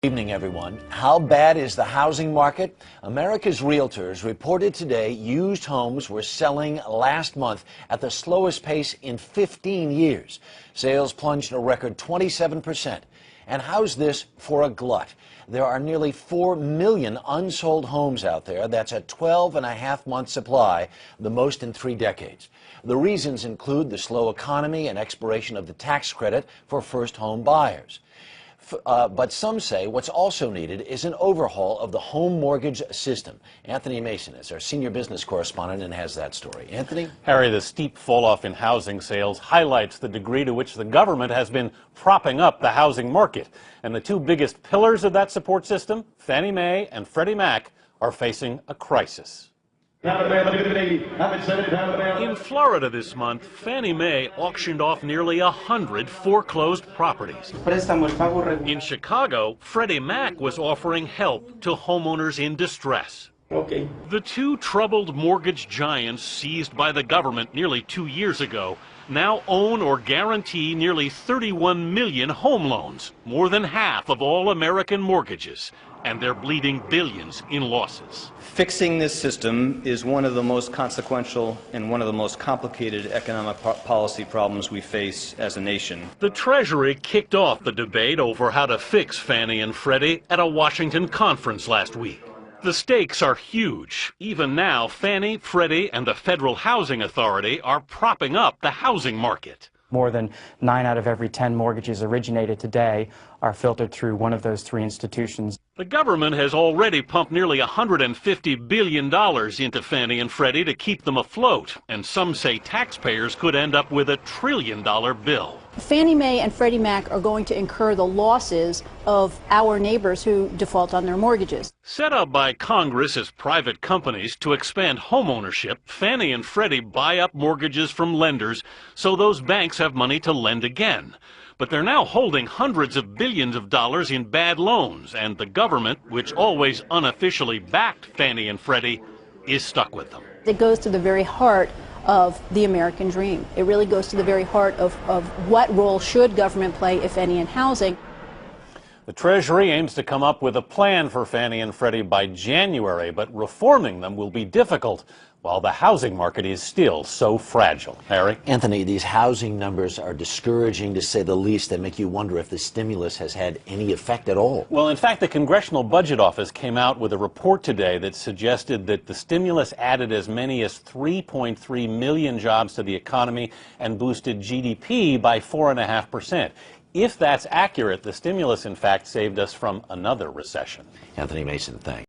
Evening, everyone. How bad is the housing market? America's realtors reported today used homes were selling last month at the slowest pace in 15 years. Sales plunged a record 27%. And how's this for a glut? There are nearly 4 million unsold homes out there. That's a 12-and-a-half-month supply, the most in 3 decades. The reasons include the slow economy and expiration of the tax credit for first home buyers. But some say what's also needed is an overhaul of the home mortgage system. Anthony Mason is our senior business correspondent and has that story. Anthony? Harry, the steep fall-off in housing sales highlights the degree to which the government has been propping up the housing market. And the two biggest pillars of that support system, Fannie Mae and Freddie Mac, are facing a crisis. In Florida this month, Fannie Mae auctioned off nearly 100 foreclosed properties. In Chicago, Freddie Mac was offering help to homeowners in distress. The two troubled mortgage giants seized by the government nearly 2 years ago now own or guarantee nearly 31 million home loans, more than half of all American mortgages, and they're bleeding billions in losses. Fixing this system is one of the most consequential and one of the most complicated economic policy problems we face as a nation. The Treasury kicked off the debate over how to fix Fannie and Freddie at a Washington conference last week. The stakes are huge. Even now, Fannie, Freddie, and the Federal Housing Authority are propping up the housing market. More than 9 out of every 10 mortgages originated today are filtered through one of those 3 institutions. The government has already pumped nearly $150 billion into Fannie and Freddie to keep them afloat, and some say taxpayers could end up with $1 trillion bill. Fannie Mae and Freddie Mac are going to incur the losses of our neighbors who default on their mortgages. Set up by Congress as private companies to expand homeownership, Fannie and Freddie buy up mortgages from lenders so those banks have money to lend again. But they're now holding hundreds of billions of dollars in bad loans, and the government, which always unofficially backed Fannie and Freddie, is stuck with them. It goes to the very heart of the American dream. It really goes to the very heart of what role should government play, if any, in housing. The Treasury aims to come up with a plan for Fannie and Freddie by January, but reforming them will be difficult while the housing market is still so fragile. Harry? Anthony, these housing numbers are discouraging, to say the least. They make you wonder if the stimulus has had any effect at all. Well, in fact, the Congressional Budget Office came out with a report today that suggested that the stimulus added as many as 3.3 million jobs to the economy and boosted GDP by 4.5%. If that's accurate, the stimulus, in fact, saved us from another recession. Anthony Mason, thanks.